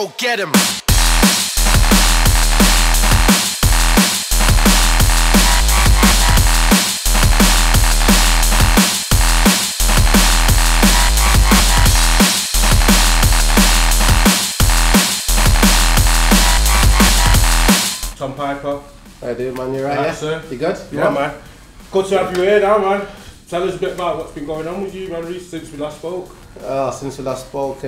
go get him. Tonn Piper. How you doing, man? You right? Yeah, sir. You good? Yeah, man. Good to have you here now, man. Tell us a bit about what's been going on with you, man, since we last spoke. Since we last spoke,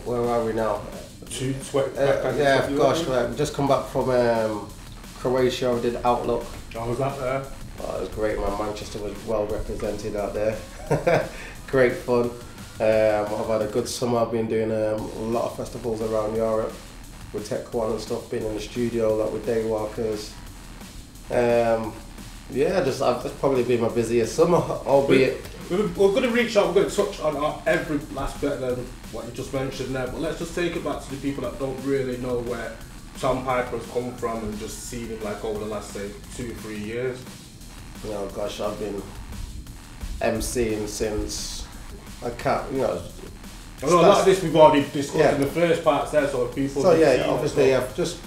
where are we now? Yeah, gosh, we just come back from Croatia. We did Outlook. How was that there? Oh, it was great, man. Manchester was well represented out there. Great fun. I've had a good summer. I've been doing a lot of festivals around Europe with Tech One and stuff, been in the studio, like with Daywalkers. Yeah, that's probably been my busiest summer, albeit. We're going to reach out, we're going to touch on every last bit of what you just mentioned there, but let's just take it back to the people that don't really know where Tonn Piper has come from and just seen him like over the last, say, 2-3 years. You know, gosh, I've been MCing since, I can't, you know. I know a lot of this we've already discussed in the first part there, so if people. So yeah, obviously I've just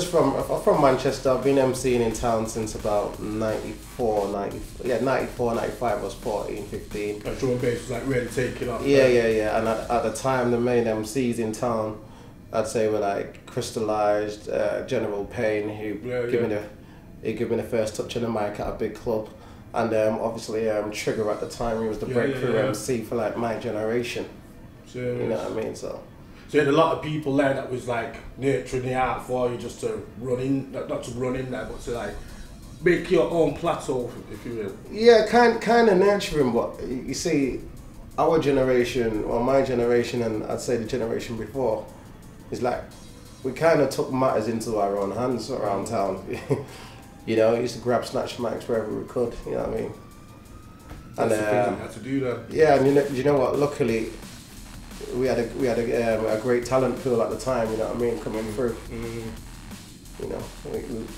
from Manchester. I've been MCing in town since about 94, 95. I was 14, 15. And drum and bass was like really taking off. Yeah. And at the time, the main MCs in town, I'd say were like Crystallized, General Payne, who gave me the first touch on the mic at a big club, and obviously Trigger at the time. He was the breakthrough MC for like my generation. Serious. You know what I mean? So you had a lot of people there that was like nurturing the art for you, just to run in, not to run in there, but to like make your own plateau, if you will. Yeah, kind of nurturing, but you see, our generation, or my generation, and I'd say the generation before, is like we kind of took matters into our own hands around town. You know, used to grab snatch mics wherever we could. You know what I mean? And the thing you had to do that. Yeah, and you know what? Luckily, we had a great talent pool at the time. You know what I mean? Coming through. You know,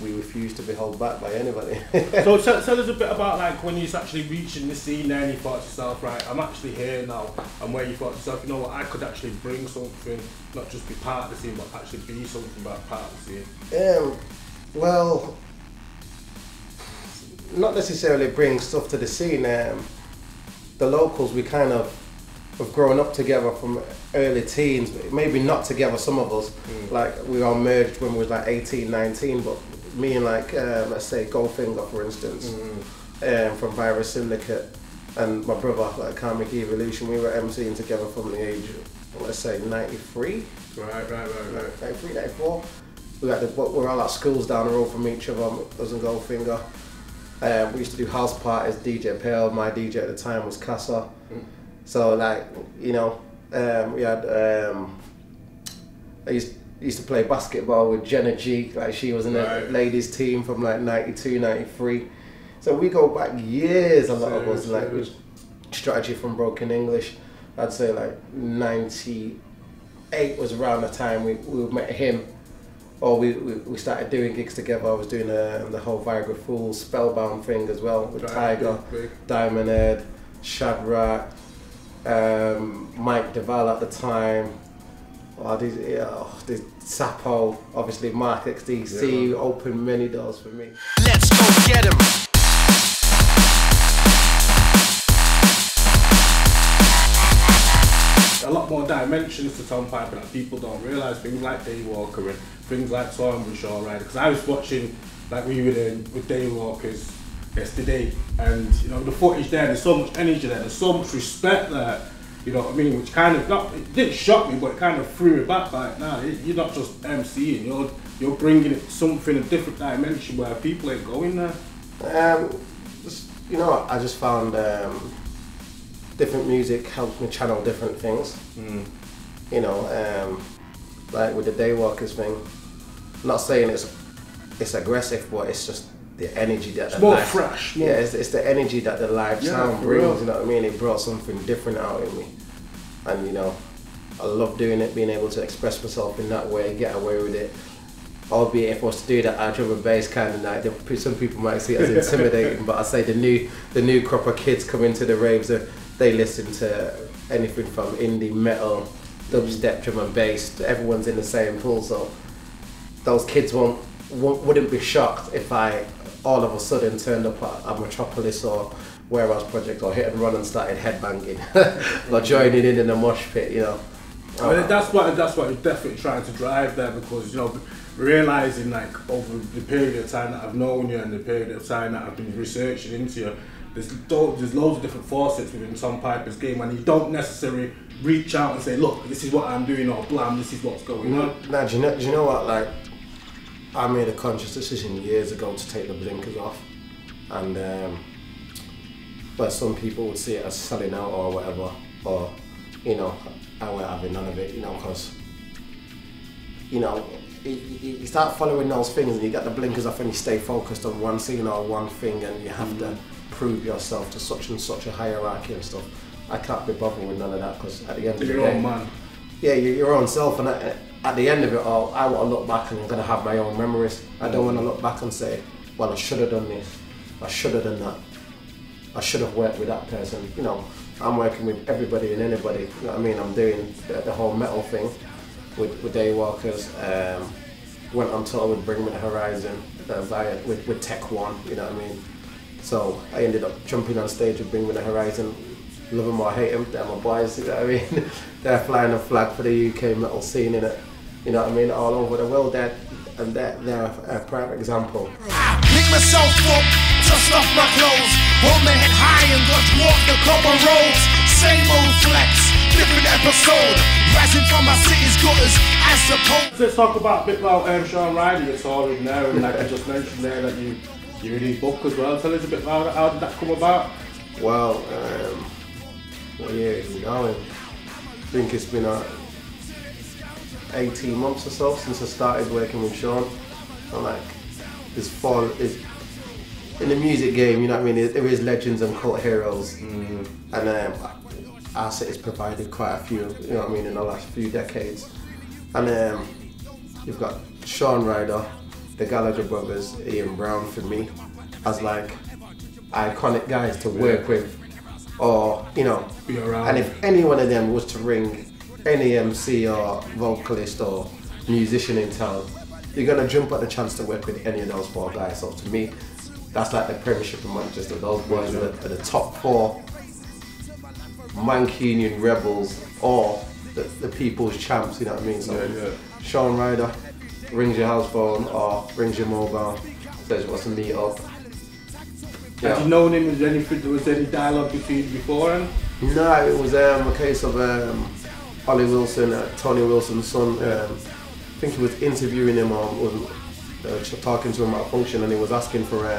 we refused to be held back by anybody. So tell us a bit about like when you was actually reaching the scene there and you thought to yourself, right, I'm actually here now, and where you thought to yourself, you know what, I could actually bring something, not just be part of the scene, but actually be something about part of the scene. Well, not necessarily bring stuff to the scene. The locals, we kind of have grown up together from early teens, maybe not together, some of us, like we all merged when we was like 18, 19, but me and like, let's say Goldfinger for instance, from Virus Syndicate, and my brother, like Karmic Evolution, we were MCing together from the age of, let's say 93? Right. 93, 94. We're all at schools down the road from each other, us and Goldfinger. We used to do house parties, DJ Pale, my DJ at the time was Casa. So like, you know, we had, I used to play basketball with Jenna G, like she was in the ladies team from like 92, 93. So we go back years, a lot of us, like with Strategy from Broken English. I'd say like 98 was around the time we met him. Or we started doing gigs together. I was doing the whole Viagra Fool Spellbound thing as well with Tiger, Diamond Head, Shadrach, Mike Duval at the time. These Sapo, obviously Mark XDC opened many doors for me. Let's go get him. A lot more dimensions to Tonn Piper that people don't realise. Things like Daywalker and things like Tonn with Sean Ryder. Because I was watching, like we were doing with Daywalkers yesterday, and you know the footage there. There's so much energy there. There's so much respect there. You know what I mean? Which kind of it didn't shock me, but it kind of threw me back. Like, nah, you're not just MCing. You're bringing it something a different dimension where people ain't going there. You know, I just found. Different music helps me channel different things. You know, like with the Daywalkers thing, I'm not saying it's aggressive, but it's just the energy that it's more fresh. Yeah, it's the energy that the live sound brings. You know what I mean? It brought something different out in me, and you know, I love doing it, being able to express myself in that way, get away with it. Albeit if I was to do that drum and bass kind of night, some people might see it as intimidating, but I say the new crop of kids come into the raves, they listen to anything from indie metal dubstep, drum and bass. Everyone's in the same pool, so those kids wouldn't be shocked if I all of a sudden turned up at Metropolis or Warehouse Project or Hit and Run and started headbanging or joining in the mosh pit, you know. I mean, that's what you're definitely trying to drive there, because, you know, realising, like, over the period of time that I've known you and the period of time that I've been researching into you, there's loads of different facets within Tonn Piper's game, and you don't necessarily reach out and say, look, this is what I'm doing, or blam, this is what's going on. Nah, do you know what, like, I made a conscious decision years ago to take the blinkers off, and but some people would see it as selling out or whatever, or, you know, I weren't having none of it, you know, because, you know, you start following those things and you get the blinkers off and you stay focused on one scene or one thing, and you have to prove yourself to such and such a hierarchy and stuff. I can't be bothered with none of that, because at the end of the day, own man. Yeah, you're your own self, and at the end of it all, I want to look back and I'm going to have my own memories. I don't want to look back and say, well, I should have done this, I should have done that, I should have worked with that person. You know, I'm working with everybody and anybody, you know what I mean? I'm doing the whole metal thing with Daywalkers, went on tour with Bring Me The Horizon, with Tech One, you know what I mean? So I ended up jumping on stage with Bring Me The Horizon. Love them or hate them, they're my boys, you know what I mean? They're flying a flag for the UK metal scene, in it, you know what I mean, all over the world. They're a prime example. Pick myself up, dust off my clothes, hold my head high and just walk the copper roads. Same old flex, different episode, rising from my city's gutters, I suppose. Let's talk a bit about Sean Ryder, you're touring there, and like I just mentioned there that you're in his book as well. Tell us a bit about how did that come about? Well, what year is it going? I think it's been 18 months or so since I started working with Sean. I'm like, in the music game, you know what I mean, there is legends and cult heroes, and our city's provided quite a few, you know what I mean, in the last few decades. And you've got Sean Ryder, the Gallagher brothers, Ian Brown for me, as like iconic guys to work with, or, you know, be around. And if any one of them was to ring any MC or vocalist or musician in town, you're gonna jump at the chance to work with any of those four guys. So to me, that's like the Premiership of Manchester. Those boys are the top four Mancunian rebels, or the people's champs, you know what I mean? So Sean Ryder rings your house phone or rings your mobile, says he wants to meet up. Had you known him? Was any dialogue between you beforehand? No, it was a case of Ollie Wilson, Tony Wilson's son. I think he was interviewing him or was talking to him at a function, and he was asking for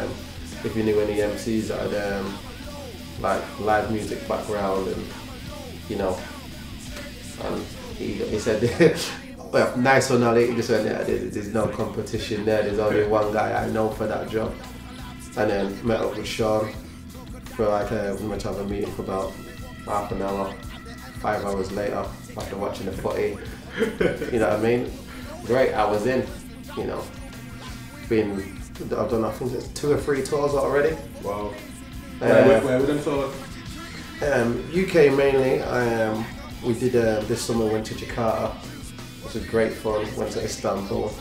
if he knew any MCs that had like live music background, and you know, and he said, well, nice or not, he just said, yeah, there's no competition there. There's only one guy I know for that job. And then met up with Sean for like we went to have a meeting for about half an hour. 5 hours later, after watching the footy, you know what I mean? Great, I was in, you know. I've done, I think it's 2 or 3 tours already. Wow. Where were them tours? UK mainly. We did this summer, went to Jakarta. It was great fun. Went to Istanbul.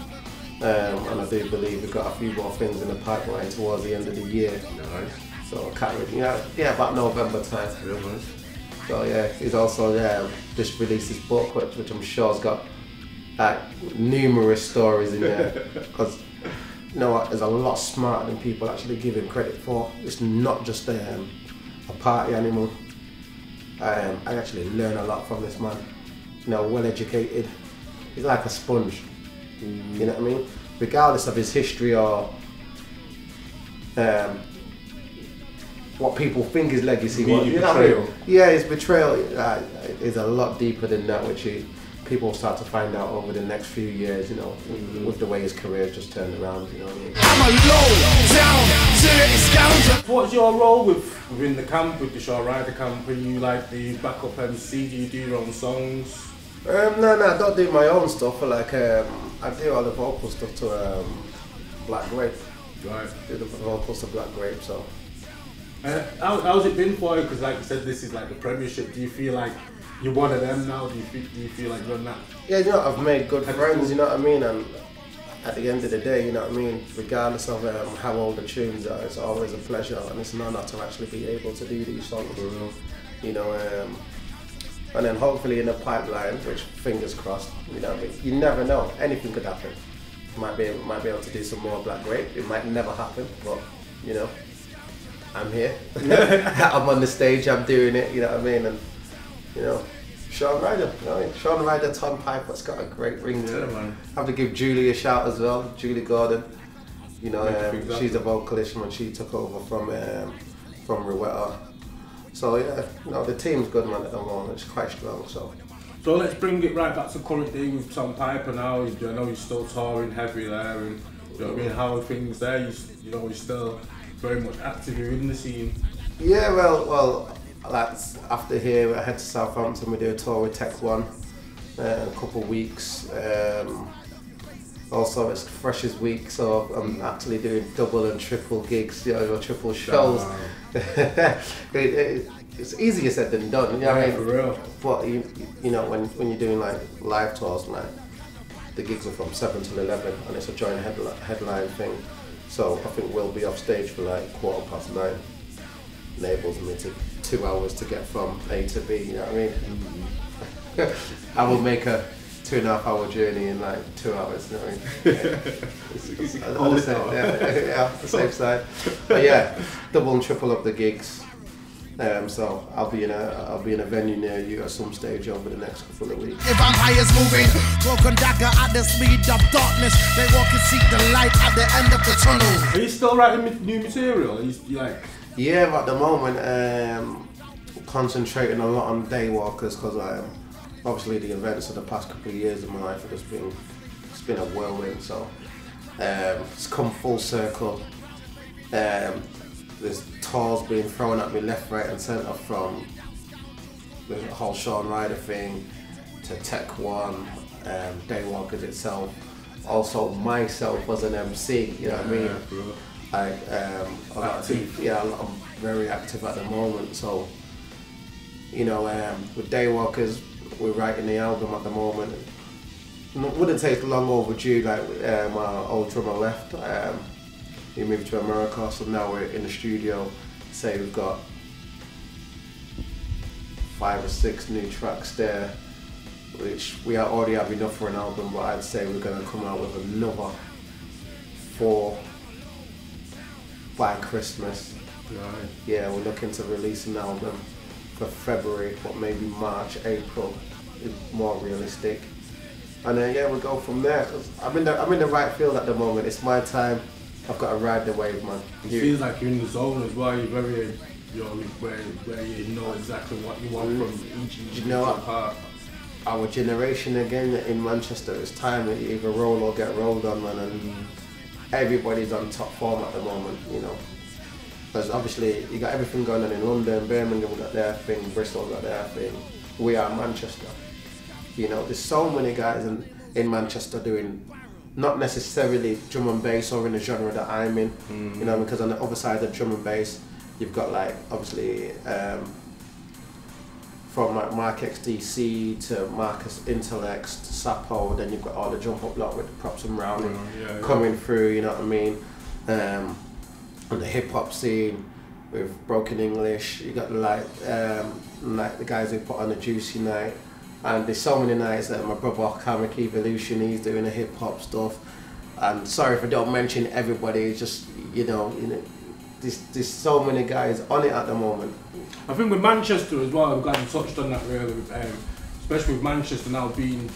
And I do believe we've got a few more things in the pipeline towards the end of the year. Nice. So I can't really, yeah, about November time. Real nice. So yeah, he's also just released his book, which I'm sure has got numerous stories in there. Because you know what, there's a lot smarter than people actually give him credit for. It's not just a party animal. I actually learn a lot from this man. You know, well educated. He's like a sponge. You know what I mean? Regardless of his history or what people think his legacy was. You know what I mean? Yeah, his betrayal is a lot deeper than that, which people start to find out over the next few years, you know, with the way his career just turned around, you know what I mean? I'm a low down, dirty scoundrel. What's your role within the camp, with the Sean Ryder camp? Are you like the backup MC? Do you do your own songs? No, I don't do my own stuff. Like I do all the vocal stuff to Black Grape. Right. Do the vocals to Black Grape. So. How's it been for you? Because like you said, this is like the Premiership. Do you feel like you're one of them now? Do you feel like you're on that? Yeah, you know, I've made good friends, you know what I mean? And at the end of the day, you know what I mean? Regardless of how old the tunes are, it's always a pleasure and it's an honour to actually be able to do these songs. You know, and then hopefully in the pipeline, which fingers crossed, you know what I mean? You never know, anything could happen. Might be able to do some more Black Grape. It might never happen, but you know, I'm here. I'm on the stage, I'm doing it, you know what I mean? And you know, Sean Ryder, you know, Sean Ryder, Tonn Piper, it's got a great ring to it. Man. I have to give Julie a shout as well, Julie Gordon. You know, she's a vocalist when she took over from Weatherill. So yeah, you know, the team's good, man, at the moment. It's quite strong. So let's bring it right back to current day with Tonn Piper now. I know you're still touring heavy there, and you know what I mean. How are things there? You know, you're still very much active. You're in the scene. Yeah, well, that's after here. I head to Southampton. We do a tour with Tech One, a couple of weeks. Also, it's Freshers Week, so I'm actually doing double and triple gigs, you know, triple shows. It's easier said than done, you know what I mean? For real. But you know, when you're doing like live tours, like the gigs are from 7 till 11, and it's a joint headline thing. So I think we'll be off stage for like 9:15. Enables me to 2 hours to get from A to B, you know what I mean? I will make a 2.5 hour journey in like 2 hours, you know what I mean? Yeah, the safe side. But yeah, double and triple up the gigs. So I'll be in a venue near you at some stage over the next couple of weeks. If vampires moving, broken dagger at the speed of darkness, they walk and seek the light at the end of the tunnel. Are you still writing new material? Are you like? Yeah, but at the moment, concentrating a lot on Daywalkers because obviously the events of the past couple of years of my life have just been a whirlwind. So it's come full circle. There's tours being thrown at me left, right, and centre, from the whole Sean Ryder thing to Tech One, Daywalkers itself. Also myself as an MC, you know what I mean? I'm very active at the moment. So, you know, with Daywalkers, we're writing the album at the moment. It wouldn't take long overdue. Like my old drummer left, he moved to America, so now we're in the studio. Say we've got 5 or 6 new tracks there, which we already have enough for an album, but I'd say we're going to come out with another 4 by Christmas. Right. Yeah, we're looking to release an album for February, but maybe March, April is more realistic. And then yeah, we'll go from there. 'Cause I'm in the right field at the moment. It's my time. I've got to ride the wave, man. It feels like you're in the zone as well. You're very, you know, where you know exactly what you want from each part. Our generation again in Manchester, it's time that you either roll or get rolled on, man. And everybody's on top form at the moment, you know. Because obviously you got everything going on in London, Birmingham got their thing, Bristol got their thing. We are Manchester. You know, there's so many guys in Manchester doing not necessarily drum and bass or in the genre that I'm in, you know, because on the other side of drum and bass, you've got like obviously from like Mark XDC to Marcus Intellects to Sapo, then you've got all the jump up lot with the props and rounding coming through, you know what I mean? On the hip hop scene with Broken English, you got like the guys who put on the Juicy Night. And there's so many nights that my brother Comic Evolution, he's doing the hip hop stuff. And sorry if I don't mention everybody, it's just, you know, there's so many guys on it at the moment. I think with Manchester as well, I'm glad you touched on that really, especially with Manchester now being,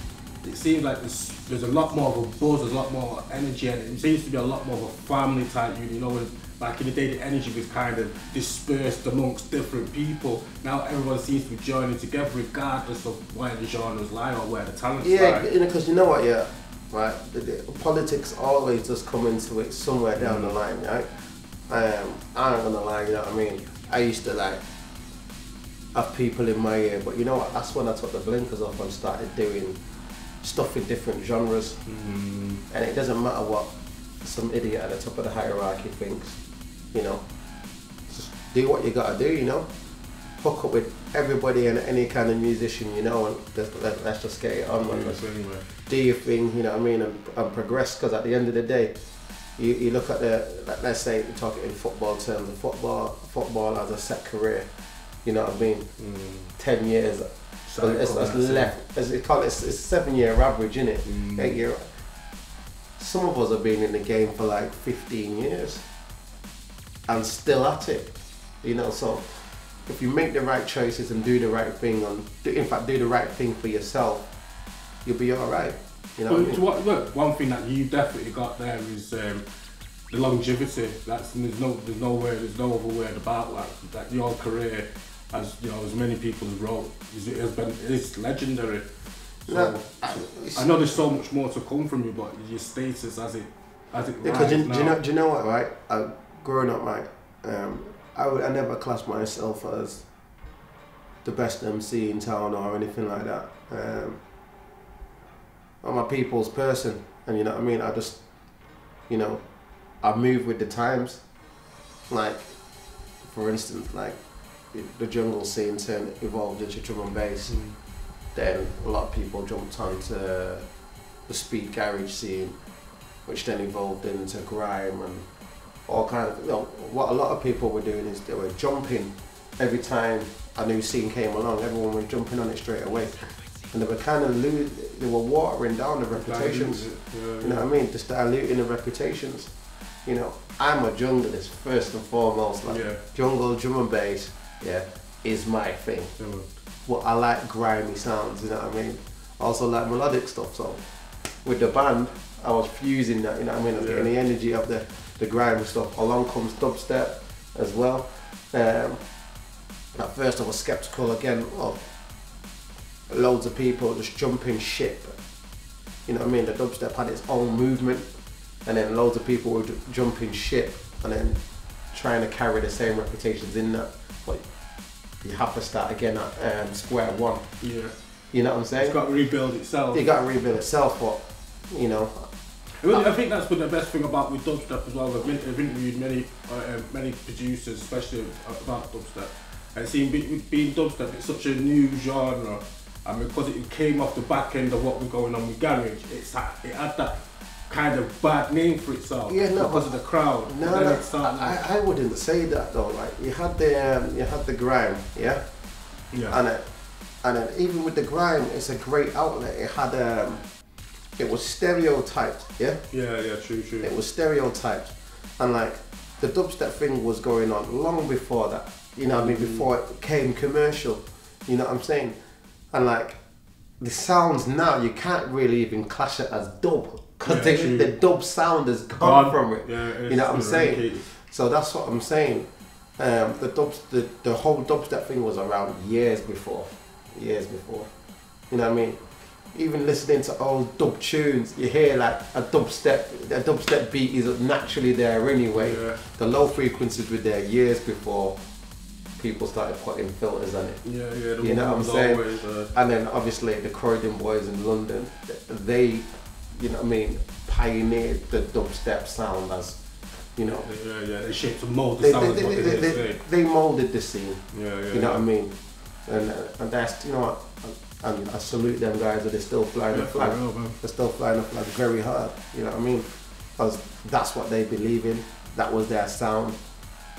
it seems like there's a lot more of a buzz, there's a lot more energy, and it seems to be a lot more of a family type unit, you know. Back in the day, the energy was kind of dispersed amongst different people. Now everyone seems to be joining together regardless of where the genres lie or where the talent's lie. Yeah, because you know what, yeah, right, the politics always just come into it somewhere down the line, right? I'm not gonna lie, you know what I mean? I used to like have people in my ear, but you know what, that's when I took the blinkers off and started doing stuff in different genres. And it doesn't matter what some idiot at the top of the hierarchy thinks. You know, just do what you gotta do, you know. hook up with everybody and any kind of musician, you know, and let's just get it on. Anyway. Do your thing, you know what I mean, and progress. Because at the end of the day, you look at let's say you're talking in football terms, football has a set career, you know what I mean, 10 years. So it's left, it's 7 year average, isn't it? 8 year. Some of us have been in the game for like 15 years and still at it, you know. So if you make the right choices and do the right thing, in fact do the right thing for yourself, you'll be all right. You know. Look, one thing that you definitely got there is the longevity. There's no other word about that. That your career, as you know, as many people have wrote, it's legendary. So I know there's so much more to come from you, but your status as it because do you know what, right? Growing up, right, I never classed myself as the best MC in town or anything like that. I'm a people's person, and you know what I mean. I just, you know, I move with the times. Like, for instance, like the jungle scene evolved into drum and bass. Then a lot of people jumped onto the speed garage scene, which then evolved into grime and all kind of. You know, what a lot of people were doing is they were jumping every time a new scene came along. Everyone was jumping on it straight away, and they were kind of they were watering down the reputations. You know what I mean? Just diluting the reputations. You know, I'm a junglist first and foremost. Like jungle, drum and bass, is my thing. Well, I like grimy sounds, you know what I mean? I also like melodic stuff, so with the band, I was fusing that, you know what I mean? I was getting the energy of the grimy stuff. Along comes dubstep as well. At first I was skeptical again of loads of people just jumping ship. You know what I mean? The dubstep had its own movement, and then loads of people were jumping ship and then trying to carry the same reputations in that. But you have to start again at square one. Yeah. You know what I'm saying? It's got to rebuild itself. It's got to rebuild itself, but, you know. I think that's the best thing about with dubstep as well. I've interviewed many producers, especially about dubstep, and seeing being dubstep, it's such a new genre, and because it came off the back end of what was going on with garage, it had that kind of bad name for itself because of the crowd. I wouldn't say that though. Like you had the grime, and then even with the grime, it's a great outlet. It had it was stereotyped, true. It was stereotyped, and like the dubstep thing was going on long before that. You know what I mean? Before it became commercial. You know what I'm saying? And like the sounds now, you can't really even class it as dub. Because the dub sound has gone from it. You know what I'm saying? So that's what I'm saying. The whole dubstep thing was around years before. You know what I mean? Even listening to old dub tunes, you hear like a dubstep beat is naturally there anyway. The low frequencies were there years before people started putting filters on it. You know what I'm saying? And then obviously the Croydon boys in London, they, you know what I mean, pioneered the dubstep sound as, you know. They shaped and molded the sound. They molded the scene. You know what I mean? And that's, you know what, and I salute them guys that they're still flying the flag. They're still flying the flag very hard. You know what I mean? Because that's what they believe in. That was their sound.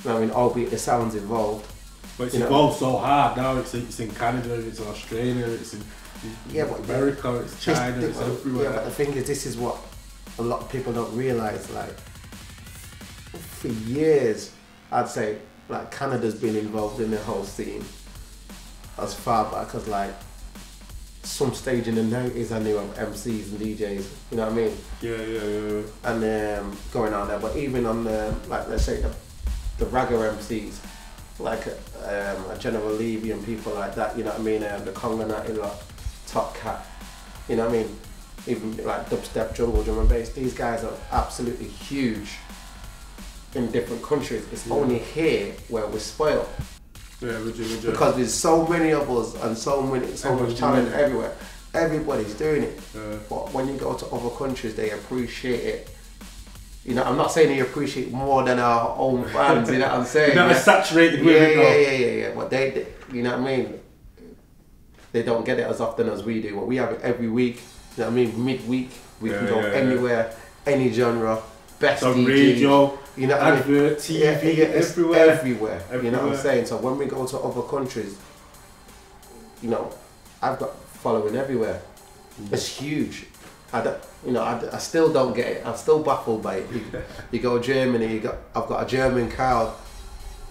You know what I mean? Albeit the sounds evolved. But it's evolved so hard now. It's in Canada, it's in Australia, it's in America, it's China, it's everywhere. Yeah, but the thing is, this is what a lot of people don't realise. Like, for years, I'd say, like, Canada's been involved in the whole scene as far back as, like, some stage in the 90s I knew of MCs and DJs, you know what I mean? Yeah. And going out there, but even on the, like, let's say the ragga MCs, like a General Levy and people like that, you know what I mean? The Konganati lot, Top Cat, you know what I mean? Even like dubstep, jungle, drum and bass, these guys are absolutely huge in different countries. It's only here where we're spoiled. Because there's so many of us and so much talent everywhere. Everybody's doing it. But when you go to other countries, they appreciate it. You know, I'm not saying they appreciate more than our own fans, you know what I'm saying? Not as saturated with it. Yeah. But you know what I mean, they don't get it as often as we do. But we have it every week. You know what I mean? Midweek, we can go anywhere, any genre, best on DJ, radio, you know, advert, TV, everywhere. You know what I'm saying? So when we go to other countries, you know, I've got following everywhere. It's huge. I still don't get it. I'm still baffled by it. You go to Germany, I've got a German crowd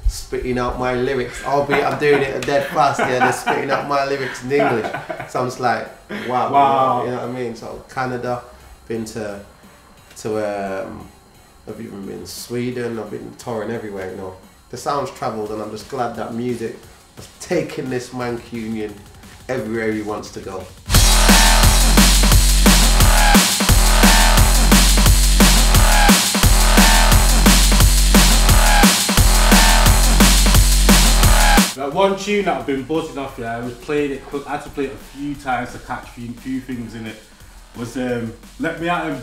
spitting out my lyrics, albeit I'm doing it dead fast. Yeah, they're spitting out my lyrics in English. So I'm just like, wow. You know what I mean? So Canada, been to I've even been to Sweden. I've been touring everywhere. You know, the sound's travelled, and I'm just glad that music has taken this Mancunian everywhere he wants to go. Like one tune that I've been buzzing off, I was playing it. I had to play it a few times to catch a few things in it. Was Let Me At Him.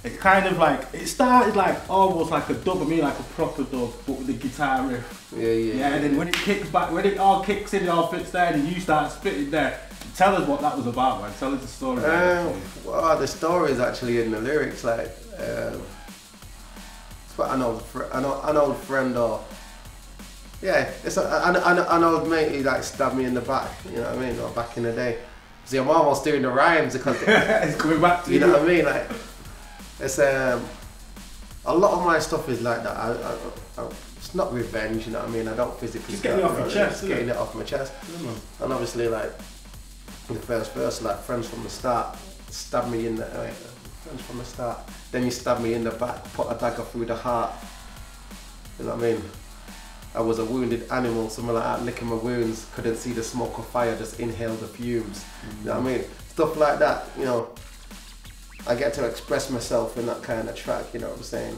It kind of like, it started like almost like a dub, like a proper dub, but with the guitar riff. Yeah. And then when it kicks back, when it all kicks in, it all fits there, and you start spitting there. Tell us what that was about, man. Tell us the story. Well, the story is actually in the lyrics. Like, it's about an old friend or. Yeah, it's an old mate who like stabbed me in the back, you know what I mean, or back in the day. See, I'm almost doing the rhymes because it's coming back to you. You know what I mean? Like, it's a lot of my stuff is like that. I it's not revenge, you know what I mean? I don't physically. Just getting it off your chest. Just getting it off my chest. And obviously, like the first verse, like friends from the start, stabbed me in the friends from the start. Then you stabbed me in the back, put a dagger through the heart. You know what I mean? I was a wounded animal, something like that, licking my wounds, couldn't see the smoke of fire, just inhaled the fumes. You know what I mean? Stuff like that, you know. I get to express myself in that kind of track, you know what I'm saying?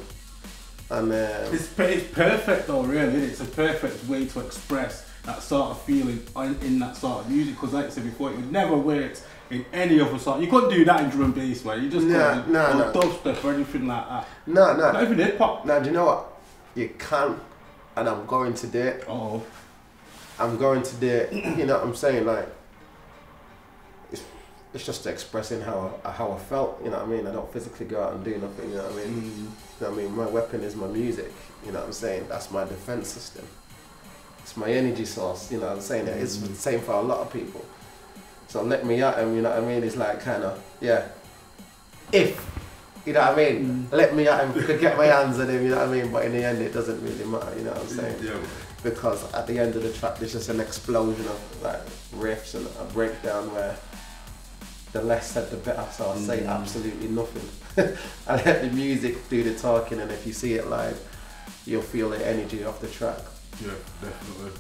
And it's perfect though, really. It's a perfect way to express that sort of feeling in that sort of music, because like I said before, it would never work in any other sort. You couldn't do that in drum and bass, man. You just couldn't do dubstep or anything like that. No. Not even hip hop. No, do you know what? You can't. And I'm going to do it. I'm going to do it. You know what I'm saying? Like, it's just expressing how I felt. You know what I mean? I don't physically go out and do nothing. You know what I mean? You know what I mean? My weapon is my music. You know what I'm saying? That's my defense system. It's my energy source. You know what I'm saying? It's the same for a lot of people. So let me at him. You know what I mean? It's like kind of if. You know what I mean? Let me at him, could get my hands on him, you know what I mean? But in the end, it doesn't really matter, you know what I'm saying? Yeah. Because at the end of the track, there's just an explosion of like riffs and a breakdown where the less said, the better. So I say absolutely nothing. I let the music do the talking, and if you see it live, you'll feel the energy off the track. Yeah, definitely.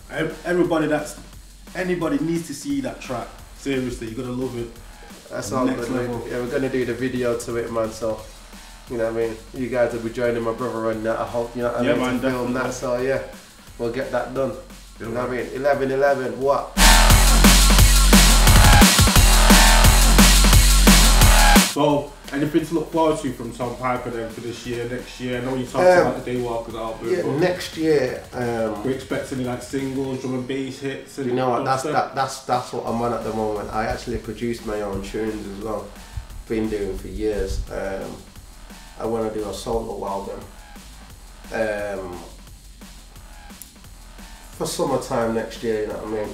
Anybody needs to see that track. Seriously, you're gonna love it. That's all good, man. Yeah, we're gonna do the video to it, man. So, you know what I mean? You guys will be joining my brother on that. I hope, you know what I mean? Man, to film that. So yeah, we'll get that done. Yeah, you know what I mean? 11/11. What? So, anything to look forward to from Tonn Piper then for this year, next year? I know you talked about the Daywalkers album. Yeah, next year. We're expecting like singles, drum and bass hits. And you know what? That's what I'm on at the moment. I actually produce my own tunes as well. Been doing for years. I want to do a solo album. For summertime next year, you know what I mean?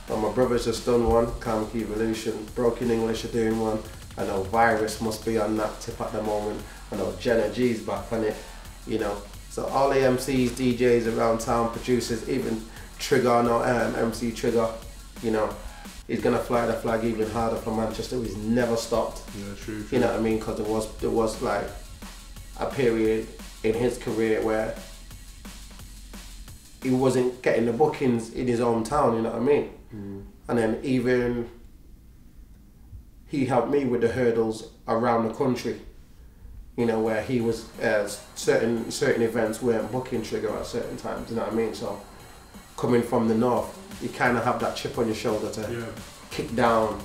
And my brother's just done one, Comic Evolution. Broken English are doing one. I know Virus must be on that tip at the moment. I know Jenna G's back on it, you know. So all the MCs, DJs around town, producers, even Trigger, I know MC Trigger, you know, he's gonna fly the flag even harder for Manchester. He's never stopped. Yeah, true. You know what I mean? Because there was like a period in his career where he wasn't getting the bookings in his hometown. You know what I mean? And then even he helped me with the hurdles around the country, you know, where he was certain events weren't booking Trigger at certain times, you know what I mean? So coming from the north, you kind of have that chip on your shoulder to kick down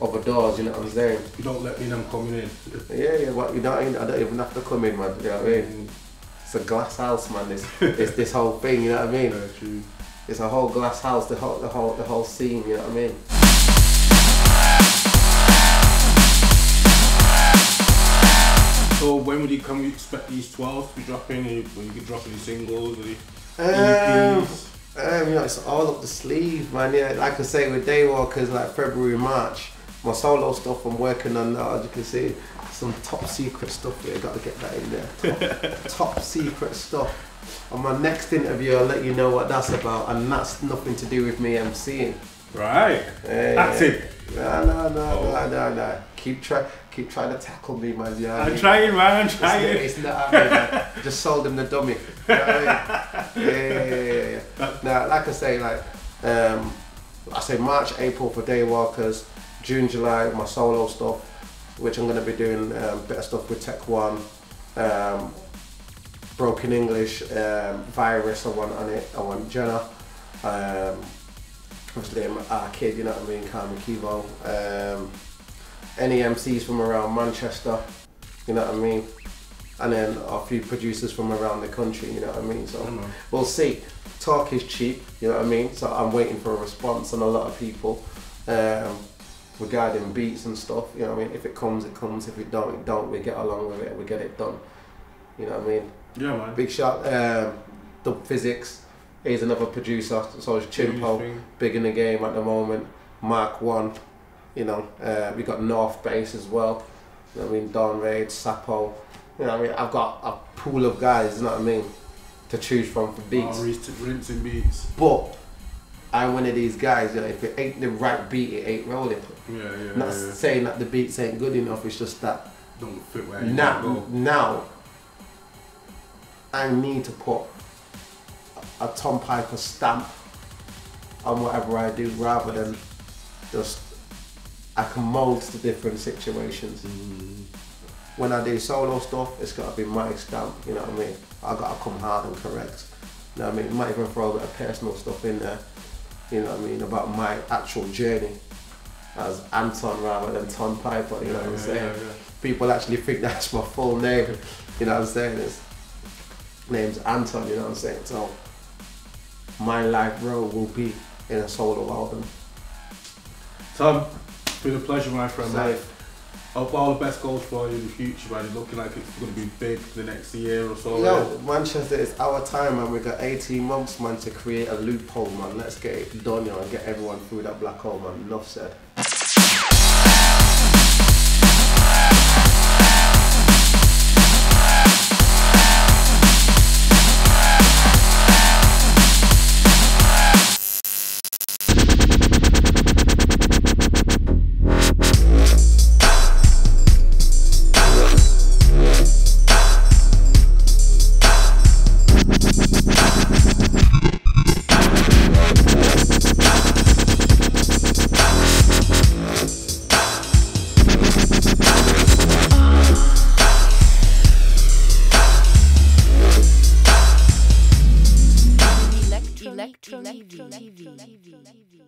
other doors, you know what I'm saying? You don't let me know I'm coming in. Yeah, what you don't, I don't even have to come in, man, you know what I mean? It's a glass house, man, this whole thing, you know what I mean? Yeah, true. it's a whole glass house, the whole scene. You know what I mean? So when would you expect these 12 to be dropping? When you could drop any singles or EPs? You know, it's all up the sleeve, man. Yeah, like I say, with Daywalkers, like February, March, my solo stuff I'm working on now, as you can see, some top secret stuff here, got to get that in there. Top secret stuff. On my next interview, I'll let you know what that's about, and that's nothing to do with me MCing. Right. That's it. No. Keep trying to tackle me, man. Yeah, I'm trying, man. I'm trying. It's not happening, man. Just sold him the dummy. You know what I mean? Yeah. Now, like I say, I say March, April for Daywalkers, June, July my solo stuff, which I'm going to be doing a bit of stuff with Tech One, Broken English, Virus. I want Jenna. Obviously, I'm a kid, you know what I mean, Carmen Kivo. Any MCs from around Manchester, you know what I mean, and then a few producers from around the country, you know what I mean. So we'll see. Talk is cheap, you know what I mean. So I'm waiting for a response on a lot of people regarding beats and stuff. You know what I mean. If it comes, it comes. If it don't, it don't. We get along with it. We get it done. You know what I mean. Yeah, man. Big shout, Dub Physics. He's another producer. So it's Chimpo, big in the game at the moment. Mark One. You know, we got North Base as well. You know what I mean? Don Raid, Sapo. You know what I mean? I've got a pool of guys, you know what I mean, to choose from for beats. Rinsing beats. But I'm one of these guys, you know, if it ain't the right beat, it ain't rolling. Not saying that the beats ain't good enough, it's just that don't fit where you go. Now, I need to put a Tonn Piper stamp on whatever I do rather than just I can mould to different situations. When I do solo stuff, it's got to be my stamp, you know what I mean? I got to come hard and correct. You know what I mean? Might even throw a bit of personal stuff in there, you know what I mean, about my actual journey as Anton rather than Tonn Piper, you know what I'm saying? Yeah. People actually think that's my full name, you know what I'm saying? His name's Anton, you know what I'm saying? So, my life role will be in a solo album. Tom, it's been a pleasure, my friend. Mate. Hope all the best goals for you in the future, man. It's looking like it's going to be big the next year or so. Yo, Manchester, it's our time, man. We got 18 months, man, to create a loophole, man. Let's get it done, you know, and get everyone through that black hole, man. Enough said. Electro TV.